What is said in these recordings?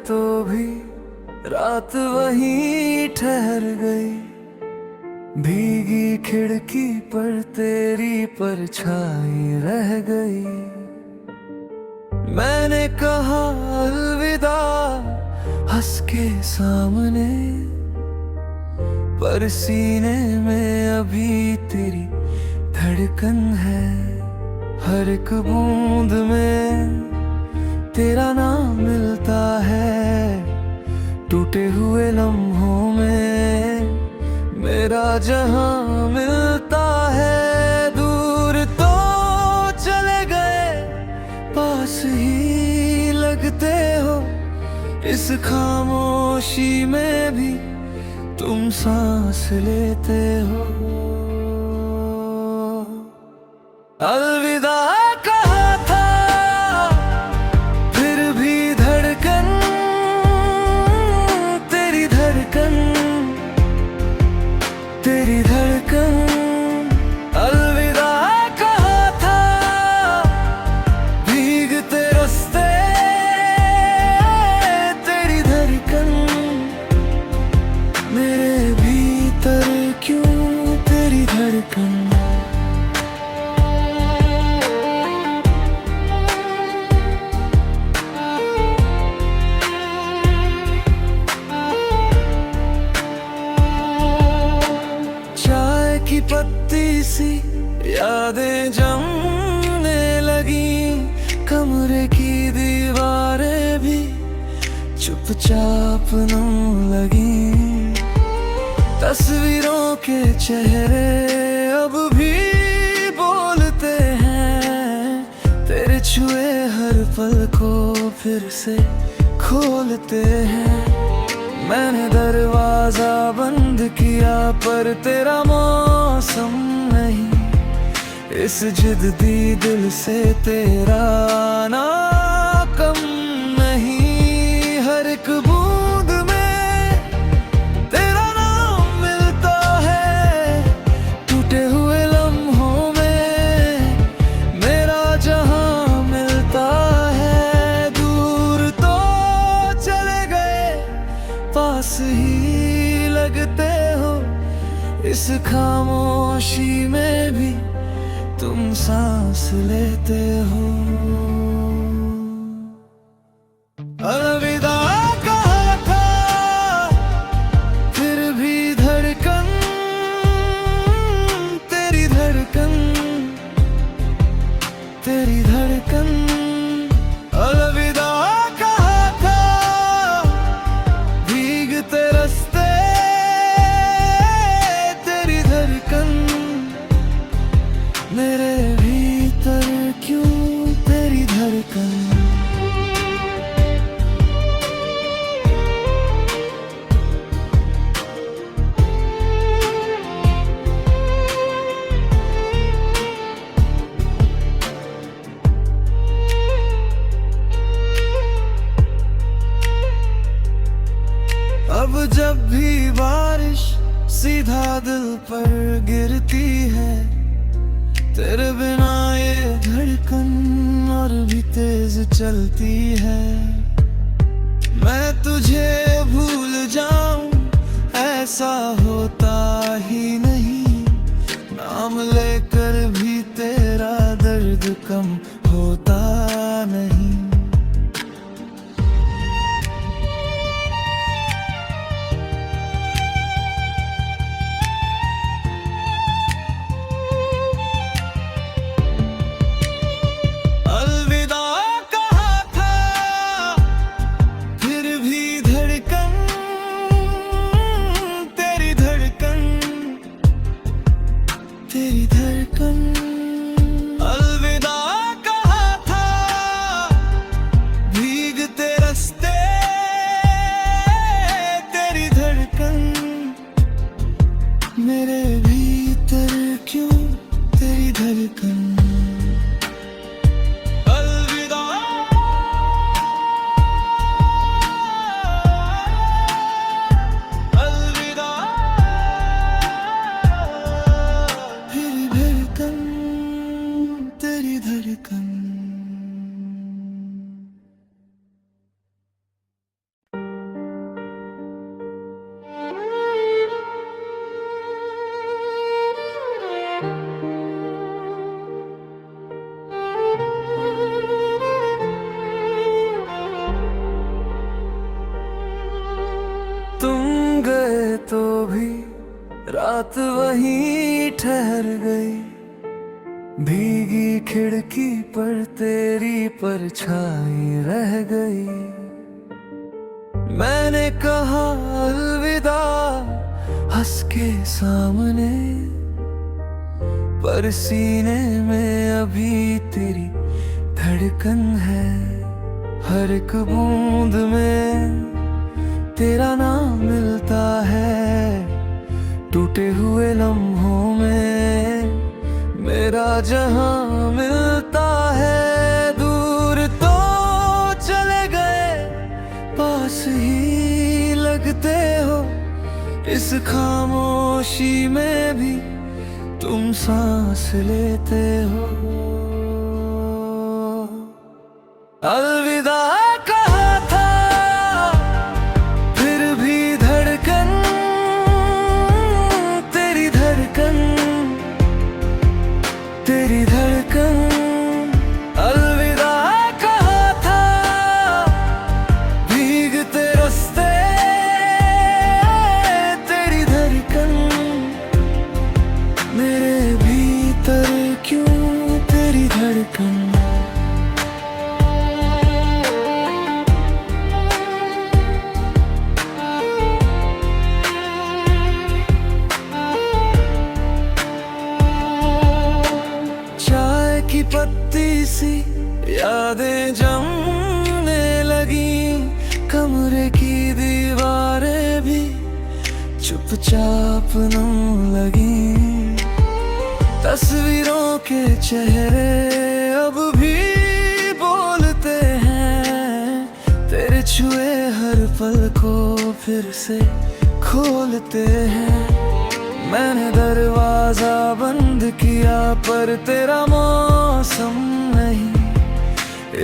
तो भी रात वहीं ठहर गई। भीगी खिड़की पर तेरी परछाई रह गई। मैंने कहा अलविदा हंस के सामने, पर सीने में अभी तेरी धड़कन है। हर एक बूंद में तेरा नाम मिलता है। टूटे हुए लम्हों में मेरा जहां मिलता है। दूर तो चले गए, पास ही लगते हो। इस खामोशी में भी तुम सांस लेते हो। अलविदा कहा था, फिर भी धड़कन, तेरी धड़कन, तेरी धड़कन। अलविदा कहा था, भीगते रास्ते, तेरी धड़कन। मेरे भीतर क्यों तेरी धड़कन। चाय की पत्ती सी यादें जमने लगी। कमरे की दीवारें भी चुपचाप नम लगी। तस्वीरों के चेहरे अब भी बोलते हैं। तेरे छुए हर पल को फिर से खोलते हैं। मैंने दरवाजा बंद किया पर तेरा मौसम नहीं। इस जिद्दी दिल से तेरा आना कम नहीं। हर एक बूंद में तेरा नाम मिलता है। टूटे हुए लम्हों में मेरा जहां मिलता है। दूर तो चले गए, पास ही लगते हो। इस खामोशी में भी तुम सांस लेते हो। अलविदा कहा था, फिर भी धड़कन, तेरी धड़कन, तेरी धड़कन। अलविदा कहा था, भीगते रास्ते, तेरी धड़कन। मेरे भीतर क्यों तेरी धड़कन। अब जब भी बारिश सीधा दिल पर गिरती है, तेरे बिना ये धड़कन और भी तेज चलती है। मैं तुझे भूल जाऊं ऐसा होता ही नहीं। नाम लेकर भी तेरा दर्द कम होता नहीं। तेरी धड़कन। अलविदा। रात वहीं ठहर गई, भीगी खिड़की पर तेरी परछाई रह गई। मैंने कहा अलविदा हंस के सामने, पर सीने में अभी तेरी धड़कन है। हर एक बूंद में तेरा नाम मिलता है, टूटे हुए लम्हों में मेरा जहां मिलता है। दूर तो चले गए, पास ही लगते हो, इस खामोशी में भी तुम सांस लेते हो। अलविदा कहा था, फिर भी धड़कन, तेरी धड़कन, तेरी धड़कन। अलविदा कहा था, भीगते रास्ते, तेरी धड़कन, मेरे भीतर क्यों तेरी धड़कन। चाय की पत्ती सी यादें जमने लगी, कमरे की दीवारें भी चुपचाप नम लगी। तस्वीरों के चेहरे अब भी बोलते हैं, तेरे छुए हर पल को फिर से खोलते हैं। मैंने दरवाजा बंद किया पर तेरा मौसम नहीं,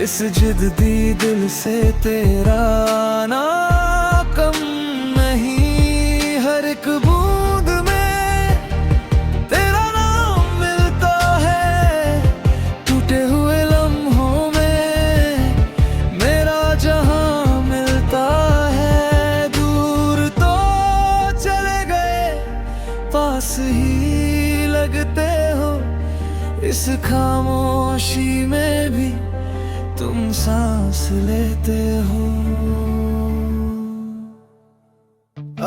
इस जिद्दी दिल से तेरा आना कम नहीं। हर एक बूंद में तेरा नाम मिलता है, टूटे हुए लम्हों में मेरा जहां मिलता है। दूर तो चले गए, पास ही लगते हो, इस खामोशी में भी तुम सांस लेते हो।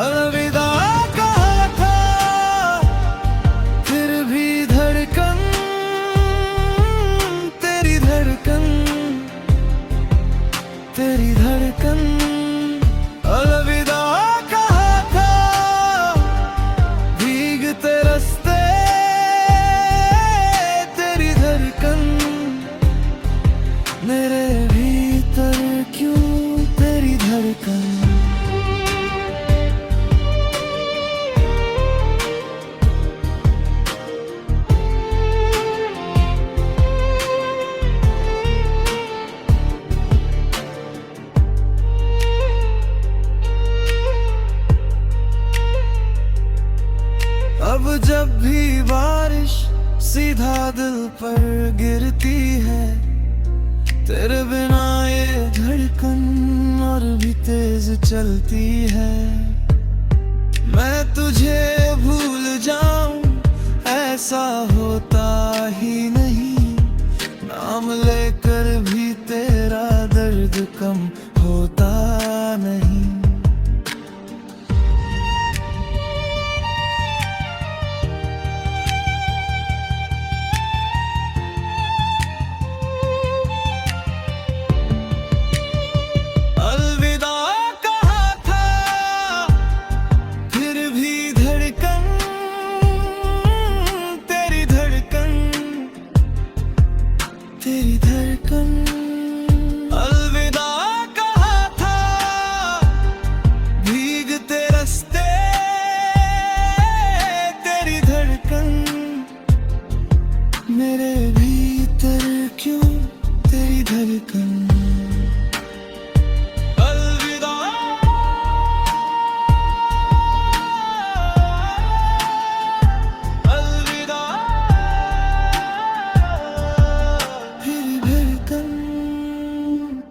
अलविदा कहा था, फिर भी धड़कन, तेरी धड़कन, तेरी धड़कन। अलविदा कहा था, भीगते रास्ते, तेरी धड़कन, मेरे भीतर क्यों तेरी धड़कन। अब जब भी बारिश सीधा दिल पर गिरती है, तेरे बिना ये धड़कन और भी तेज चलती है। मैं तुझे भूल जाऊं ऐसा होता ही नहीं, नाम लेकर भी तेरा दर्द कम होता नहीं। तेरी धड़कन। अलविदा कहा था, भीगते रास्ते, तेरी धड़कन, मेरे भीतर क्यों तेरी धड़कन। अलविदा, अलविदा,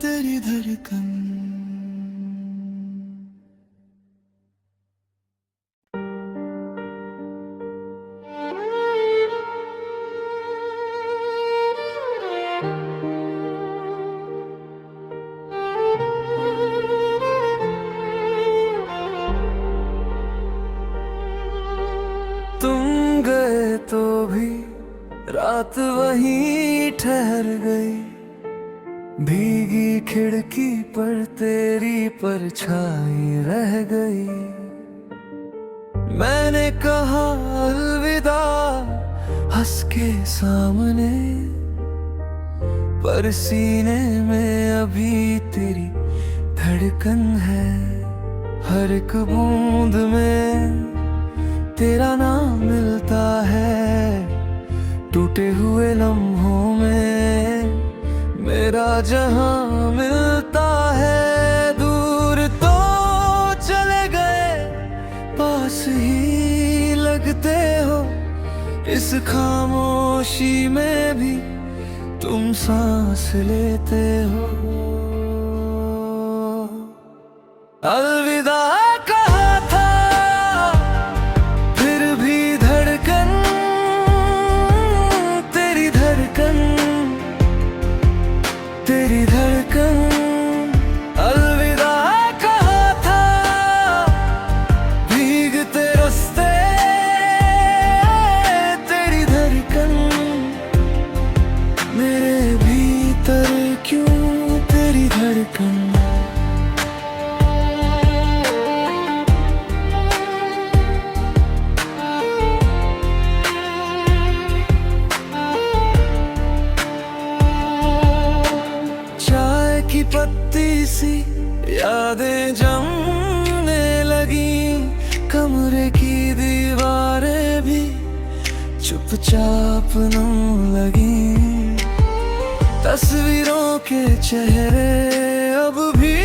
तेरी धड़कन। रात वहीं ठहर गई, भीगी खिड़की पर तेरी परछाई रह गई। मैंने कहा अलविदा हंस के सामने, पर सीने में अभी तेरी धड़कन है। हर एक बूंद में तेरा नाम मिलता है, टूटे हुए लम्हों में मेरा जहां मिलता है। दूर तो चले गए, पास ही लगते हो, इस खामोशी में भी तुम सांस लेते हो। अलविदा कहा था, फिर भी धड़कन, तेरी धड़कन, तेरी धड़कन। अलविदा कहा था, भीगते रास्ते, तेरी धड़कन। मेरे भीतर क्यों तेरी धड़कन। चाय की पत्ती सी यादें जमने लगी, कमरे की दीवारें भी चुपचाप नम लगी। तस्वीरों के चेहरे अब भी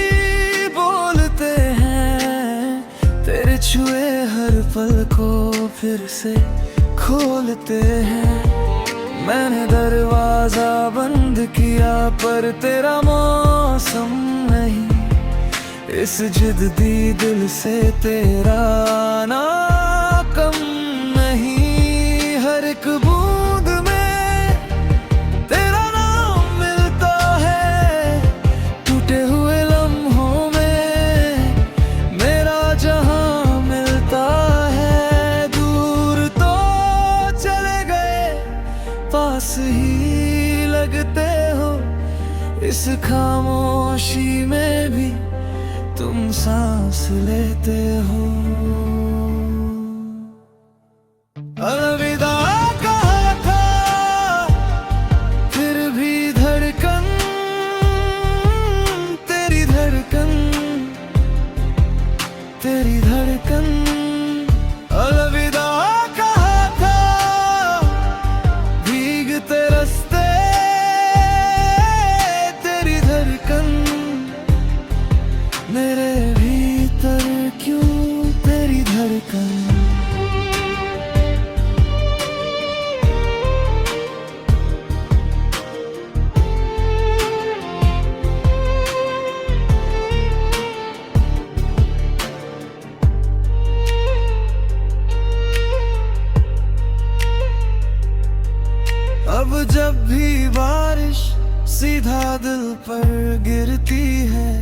बोलते हैं, तेरे छुए हर पल को फिर से खोलते हैं। मैंने दरवाजा बंद किया पर तेरा मौसम नहीं, इस जिद्दी दिल से तेरा आना कम नहीं। हर एक बूंद में तेरा नाम मिलता है, टूटे हुए लम्हों में मेरा जहां मिलता है। दूर तो चले गए, पास ही लगते हो, इस खामोशी में भी तुम सांस लेते हो। अलविदा कहा था, फिर भी धड़कन, तेरी धड़कन, तेरी धड़कन। अलविदा कहा था, भीगते रास्ते, तेरी धड़कन। मेरे भीतर क्यों तेरी धड़कन। अब जब भी बारिश सीधा दिल पर गिरती है,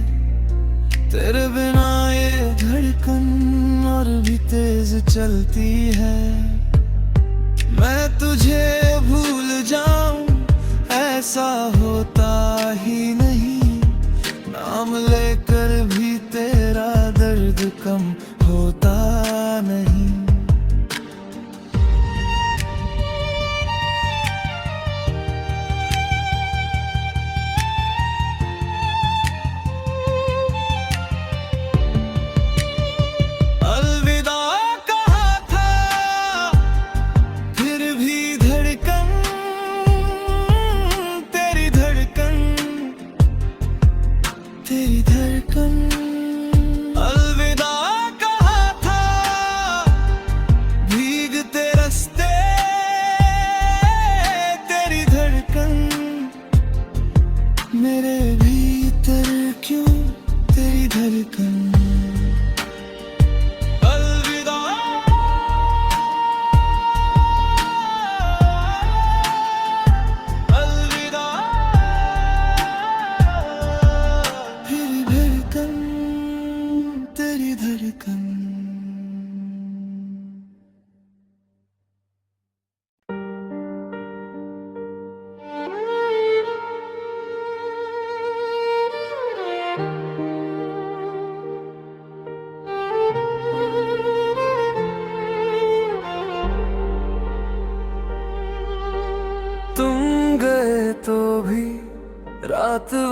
तेरे बिना ये धड़कन और भी तेज चलती है। मैं तुझे भूल जाऊं ऐसा होता ही नहीं, नाम लेकर भी तेरा दर्द कम होता नहीं। तेरी धड़कन। अलविदा कहा था, भीगते रास्ते, तेरी धड़कन। मेरे भीतर क्यों तेरी धड़कन। अलविदा। अलविदा। फिर धड़कन।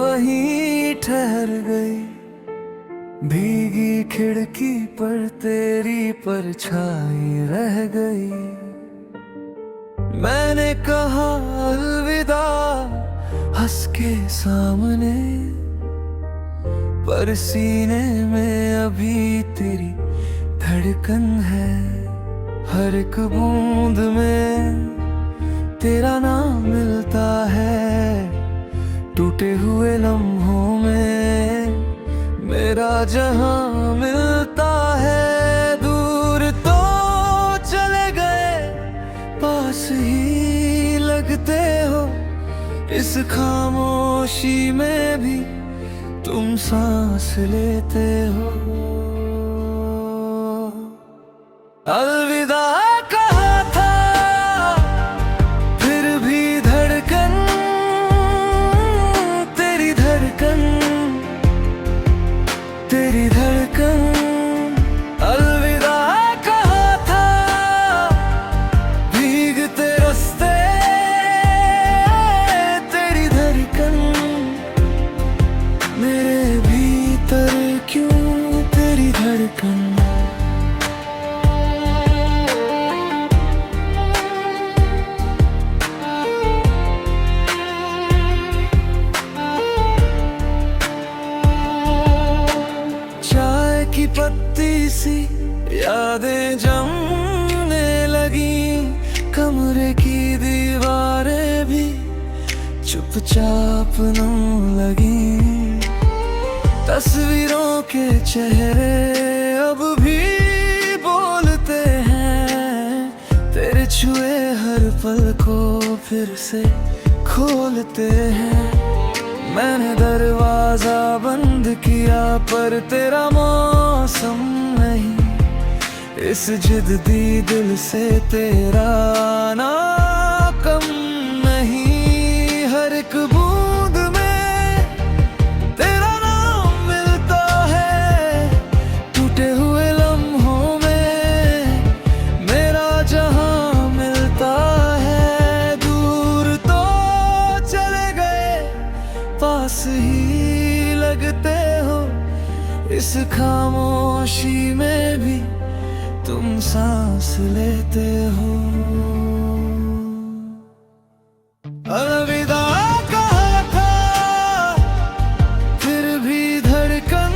वहीं ठहर गई। भीगी खिड़की पर तेरी परछाई रह गई। मैंने कहा अलविदा हंस के सामने, पर सीने में अभी तेरी धड़कन है। हर एक बूंद में तेरा नाम मिलता है। टूटे हुए लम्हों में मेरा जहां मिलता है। दूर तो चले गए, पास ही लगते हो। इस खामोशी में भी तुम सांस लेते हो। अलविदा कहा था, फिर भी धड़कन, तेरी धड़कन, तेरी धड़कन। अलविदा कहा था, भीगते रास्ते, तेरी धड़कन। मेरे भीतर क्यों तेरी धड़कन। चाय की पत्ती सी यादें जमने लगी। कमरे की दीवारें भी चुपचाप नम लगी। तस्वीरों के चेहरे अब भी बोलते हैं। तेरे छुए हर पल को फिर से खोलते हैं। मैंने दरवाजा बंद किया पर तेरा मौसम नहीं। इस जिद्दी दिल से तेरा आना कम नहीं। हर एक बूंद में तेरा नाम मिलता है। टूटे हुए लम्हों में मेरा जहां मिलता है। दूर तो चले गए, पास ही लगते हो। इस खामोशी में भी तुम सांस लेते हो। अलविदा कहा था, फिर भी धड़कन,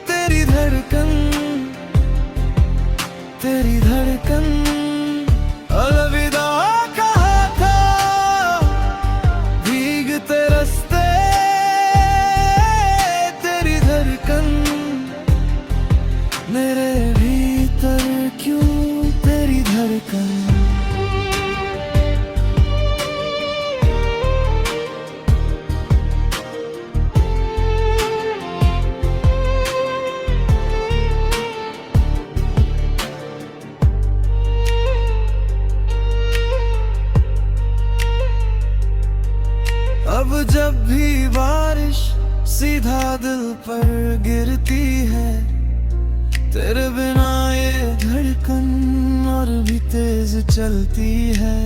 तेरी धड़कन, तेरी धड़कन। अलविदा कहा था, भीगते रास्ते, तेरी धड़कन। मेरे भीतर क्यों तेरी धड़कन। अब जब भी बारिश सीधा दिल पर गिरती है, तेरे बिना ये धड़कन और भी तेज चलती है।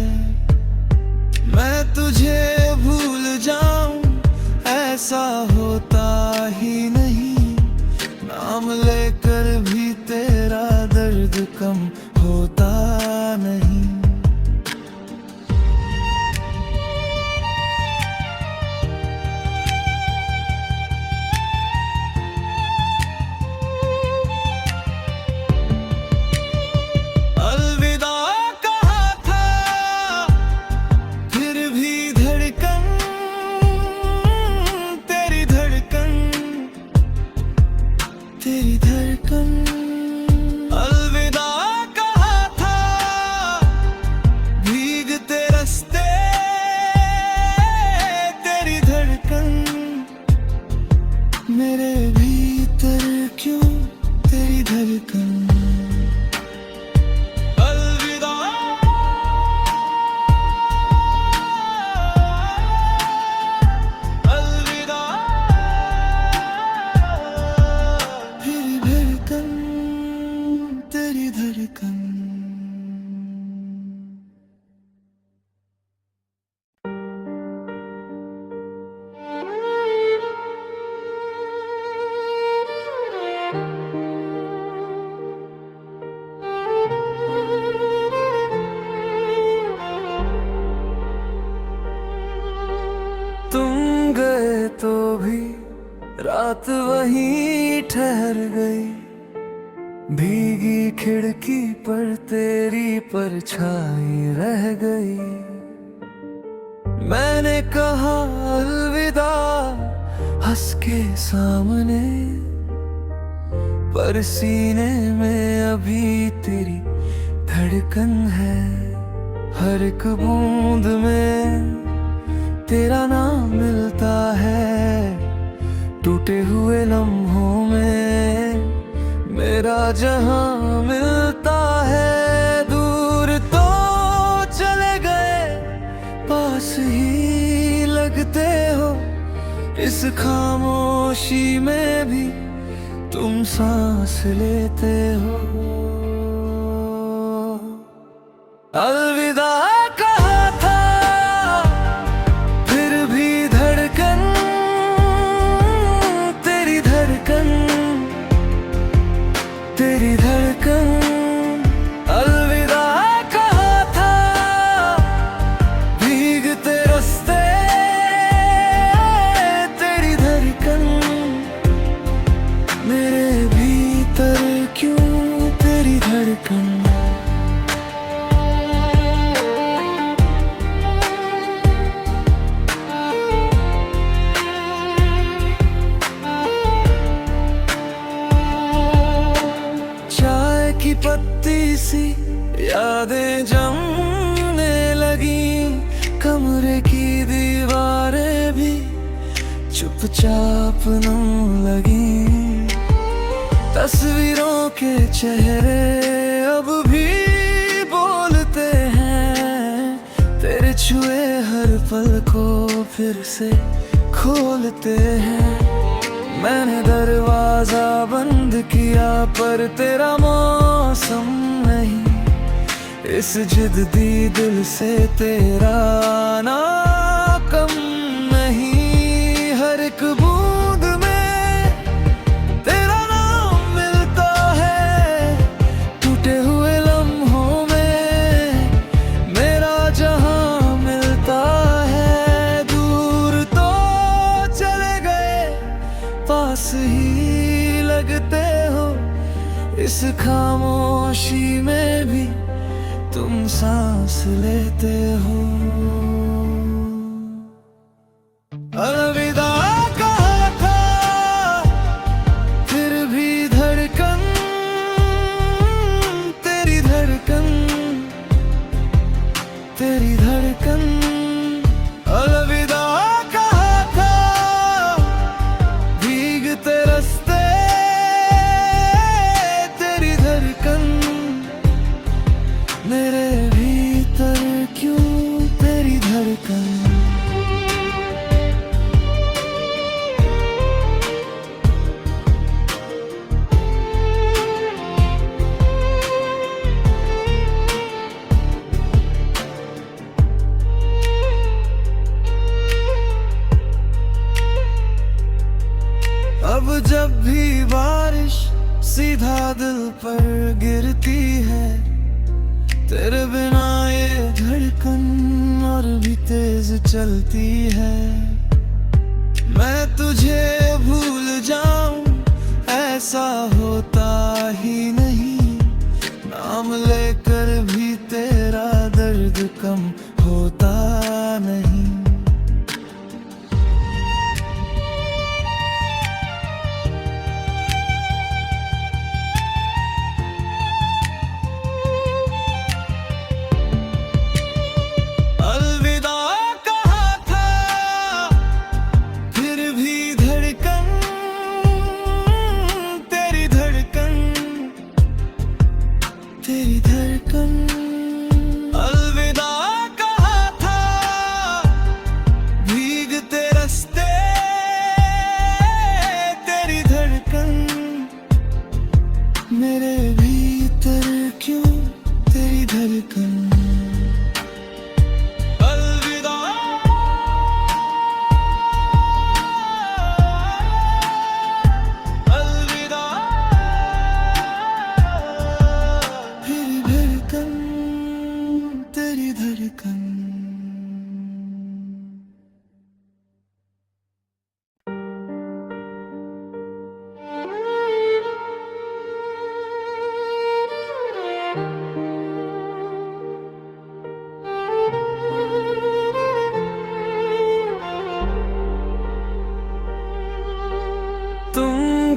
मैं तुझे भूल जाऊं ऐसा होता ही नहीं। नाम लेकर भी तेरा दर्द कम होता नहीं। तेरी भी रात वहीं ठहर गई। भीगी खिड़की पर तेरी परछाई रह गई। मैंने कहा अलविदा हंस के सामने, पर सीने में अभी तेरी धड़कन है। हर एक बूंद में तेरा नाम मिलता है। टूटे हुए लम्हों में मेरा जहां मिलता है। दूर तो चले गए पास ही लगते हो। इस खामोशी में भी तुम सांस लेते हो। अलविदा कहा था फिर भी धड़कन, तेरी धड़कन, तेरी धड़कन। अलविदा कहा था भीगते रास्ते, तेरी धड़कन मेरे भीतर क्यों तेरी धड़कन। चाय की पत्ती सी यादें जमने लगी। कमरे की दीवारें भी चुपचाप नम लगी। तस्वीरों के चेहरे अब भी बोलते हैं। तेरे छुए हर पल को फिर से खोलते हैं। मैंने दरवाजा बंद किया पर तेरा मौसम नहीं। इस जिद्दी दिल से तेरा आना कम नहीं। हर एक बूंद में तेरा नाम मिलता है। टूटे हुए लम्हों में मेरा जहां मिलता है। दूर तो चले गए पास ही लगते हो। इस खामोशी में भी तुम सांस लेते हो। अलविदा कहा था फिर भी धड़कन, तेरी धड़कन, तेरी धड़कन। अलविदा कहा था भीगते रास्ते, तेरी धड़कन मेरे भीतर क्यों तेरी धड़कन। अब जब भी बारिश सीधा दिल पर गिरती है। तेरे बिना ये धड़कन और भी तेज चलती है। मैं तुझे भूल जाऊं ऐसा होता ही नहीं। नाम लेकर भी तेरा दर्द कम होता नहीं। अलविदा कहा था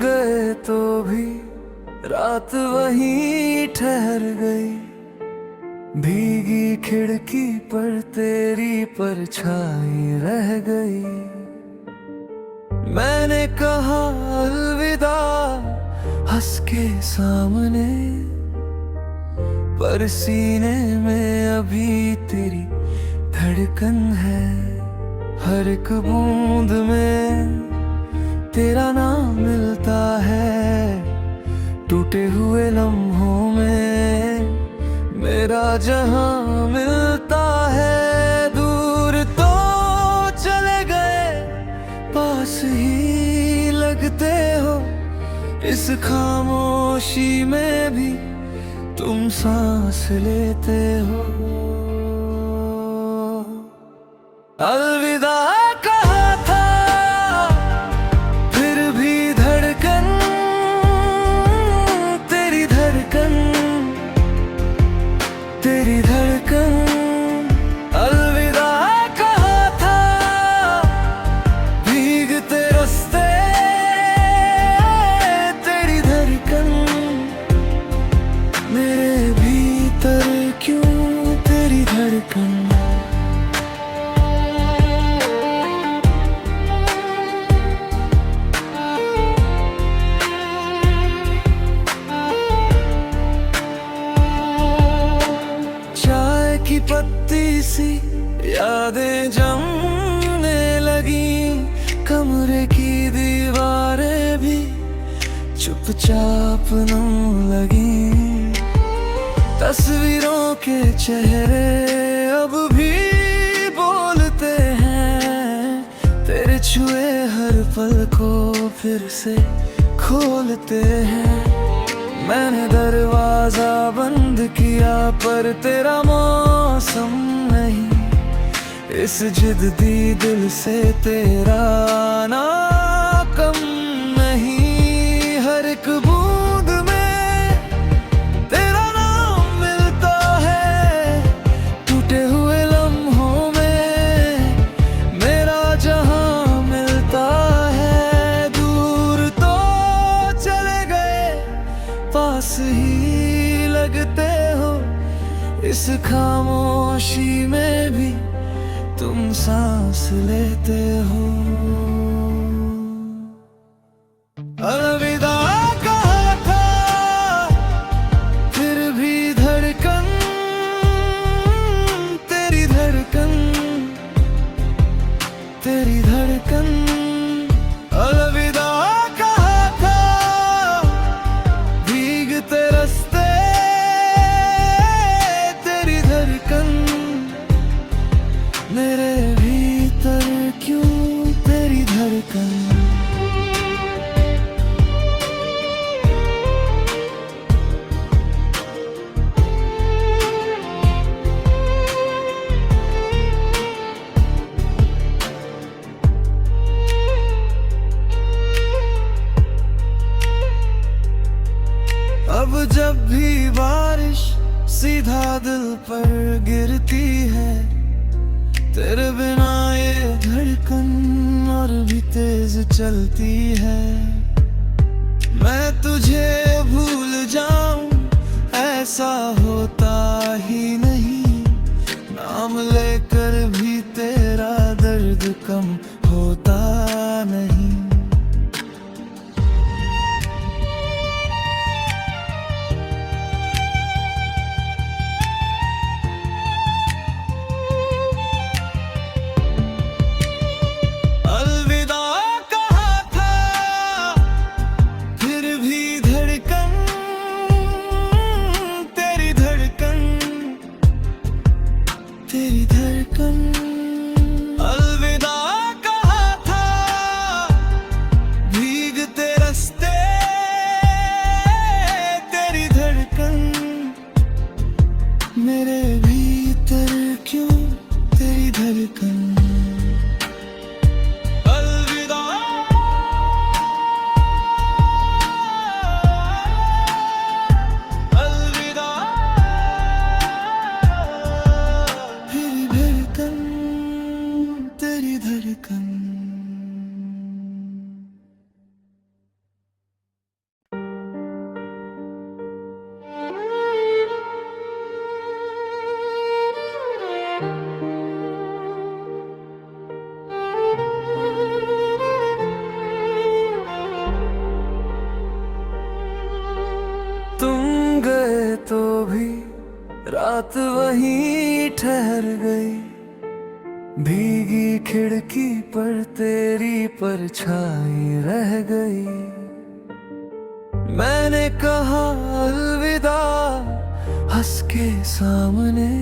गए तो भी रात वहीं ठहर गई। भीगी खिड़की पर तेरी परछाई रह गई। मैंने कहा अलविदा हंस के सामने, पर सीने में अभी तेरी धड़कन है। हर एक बूंद में तेरा नाम मिलता है। टूटे हुए लम्हों में मेरा जहां मिलता है। दूर तो चले गए पास ही लगते हो। इस खामोशी में भी तुम सांस लेते हो। अलविदा कहा था फिर भी धड़कन, तेरी धड़कन, तेरी धड़कन। अलविदा कहा था भीगते रास्ते, तेरी धड़कन मेरे भीतर क्यों तेरी धड़कन। चाय की पत्ती सी यादें जमने लगी। कमरे की दीवारें भी चुपचाप नम लगी। तस्वीरों के चेहरे अब भी बोलते हैं। तेरे छुए हर पल को फिर से खोलते हैं। मैंने दरवाजा बंद किया पर तेरा मौसम नहीं। इस जिद्दी दिल से तेरा आना कम नहीं। हर एक बूंद में तेरा नाम मिलता है। टूटे हुए लम्हों में मेरा जहां मिलता है। दूर तो चले गए पास ही लगते हो। इस खामोशी में भी तुम सांस लेते हो। अलविदा कहा था फिर भी धड़कन, तेरी धड़कन, तेरी धड़कन। अलविदा कहा था भीगते रास्ते, तेरी धड़कन मेरे भीतर क्यों तेरी धड़कन। अब जब भी बारिश सीधा दिल पर गिरती है, तेरे बिना ये धड़कन और भी तेज चलती है। मैं तुझे भूल जाऊं ऐसा होता ही नहीं। नाम लेकर भी तेरा दर्द कम होता नहीं। तेरी धड़कन। अलविदा कहा था भी रात वहीं ठहर गई। भीगी खिड़की पर तेरी परछाई रह गई। मैंने कहा अलविदा हंस के सामने,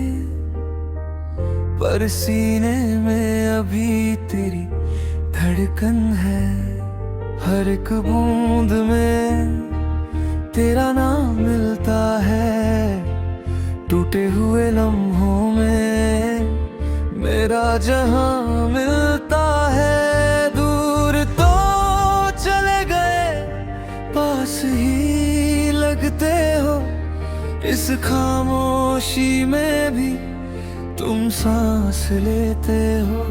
पर सीने में अभी तेरी धड़कन है। हर एक बूंद में तेरा नाम मिलता है। टूटे हुए लम्हों में मेरा जहां मिलता है। दूर तो चले गए, पास ही लगते हो। इस खामोशी में भी तुम सांस लेते हो।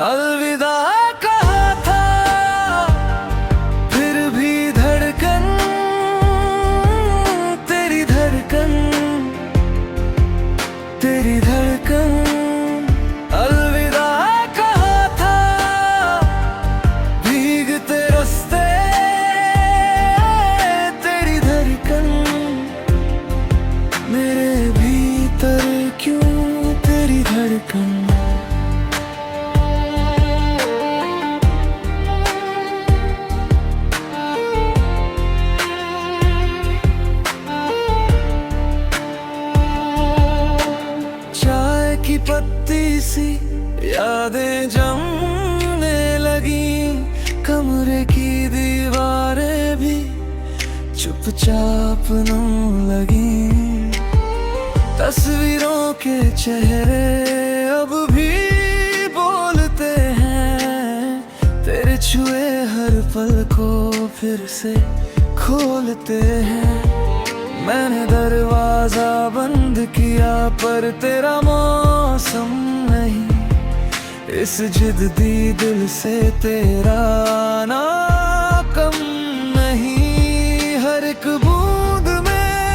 अलविदा कहा था, फिर भी धड़कन, तेरी धड़कन, तेरी धड़कन। अलविदा कहा था, भीगते रास्ते, तेरी धड़कन। मेरे भीतर क्यों तेरी धड़कन। चाय की पत्ती सी यादें जमने लगी। कमरे की दीवारें भी चुपचाप नम लगी। तस्वीरों के चेहरे अब भी बोलते हैं। तेरे छुए हर पल को फिर से खोलते हैं। मैंने दरवाजा बंद किया पर तेरा मौसम नहीं। इस जिद्दी दिल से तेरा आना कम नहीं। हर एक बूंद में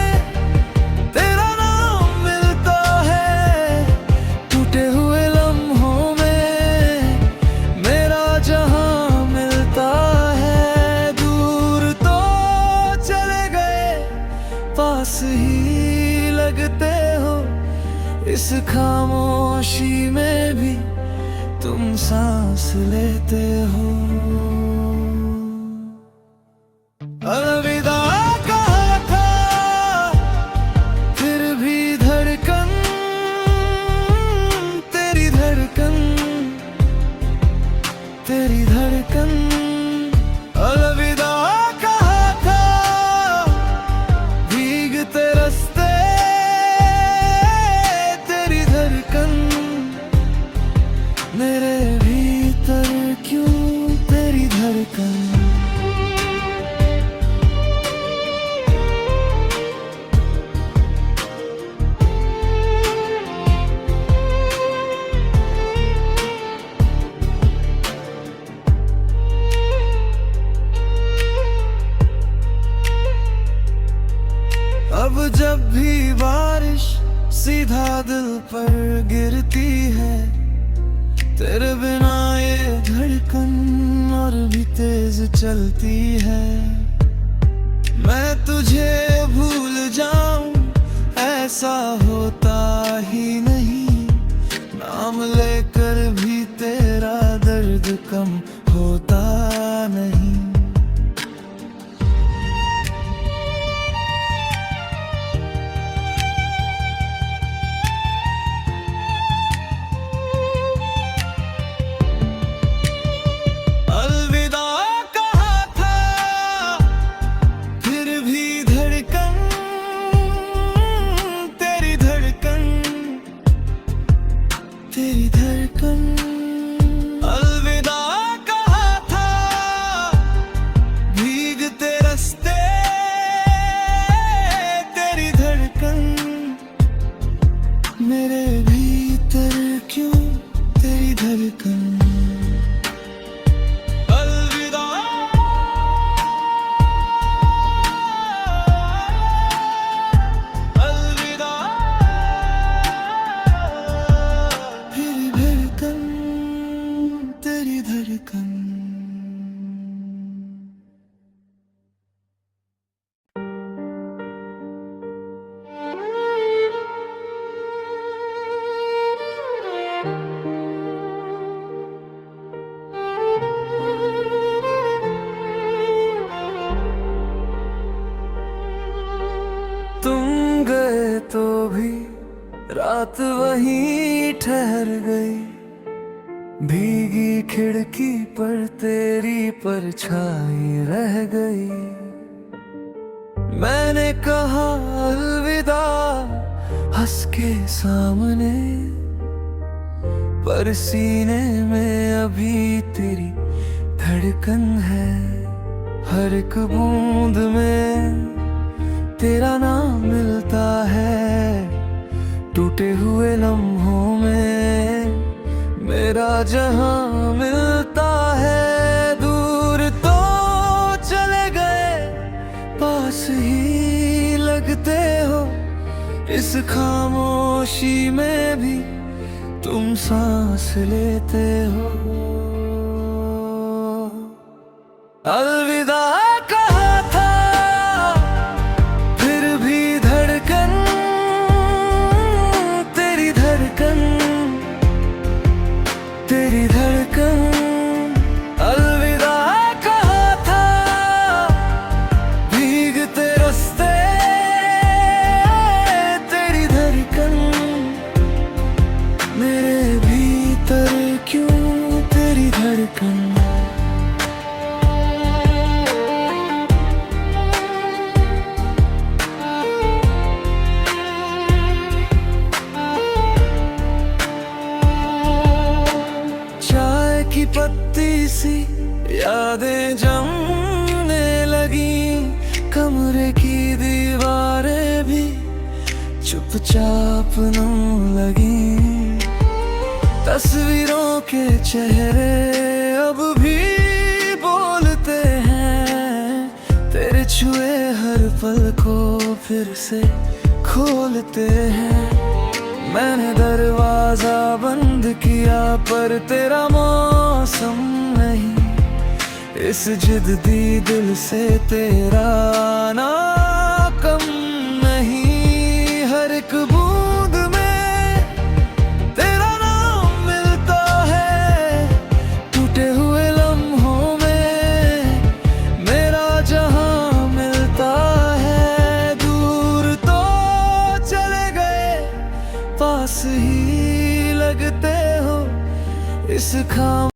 तेरा नाम मिलता है। टूटे हुए लम्हों में मेरा जहां मिलता है। दूर तो चले गए, पास ही लगते हो। इस खामोशी में भी तुम सांस लेते हो। अलविदा कहा था, फिर भी धड़कन, तेरी धड़कन, तेरी धड़कन। अलविदा कहा था, भीगते रास्ते, तेरी धड़कन। मेरे भीतर क्यों तेरी धड़कन। अब जब भी बारिश सीधा दिल पर गिरती है, तेरे बिना ये धड़कन और भी तेज चलती है। मैं तुझे भूल जाऊं ऐसा होता ही नहीं। नाम लेकर भी तेरा दर्द कम होता नहीं। तेरी धड़कन। अलविदा कहा था, भीगते रास्ते, तेरी धड़कन। मेरे भीतर क्यों तेरी धड़कन। अलविदा, अलविदा। तेरी धड़कन। रात वहीं ठहर गई, भीगी खिड़की पर तेरी परछाई रह गई। मैंने कहा अलविदा हंस के सामने, पर सीने में अभी तेरी धड़कन है। हर एक बूंद में तेरा नाम मिलता है, टूटे हुए लम्हों में मेरा जहां मिलता है। दूर तो चले गए, पास ही लगते हो, इस खामोशी में भी तुम सांस लेते हो। अलविदा कहा था, फिर भी धड़कन, तेरी धड़कन, तेरी धड़कन। अलविदा कहा था, भीगते रास्ते, तेरी धड़कन। मेरे भीतर क्यों तेरी धड़कन। चाय की पत्ती सी यादें जमने लगी, कमरे की दीवारें भी चुपचाप नम लगी। तस्वीरों के चेहरे अब भी बोलते हैं, तेरे छुए हर पल को फिर से खोलते हैं। मैंने दरवाजा बंद किया पर तेरा मौसम नहीं, इस जिद्दी दिल से तेरा आना कम नहीं। हर एक बूंद में तेरा नाम मिलता है, टूटे हुए लम्हों में मेरा जहां मिलता है। दूर तो चले गए, पास ही लगते हो, इस खाम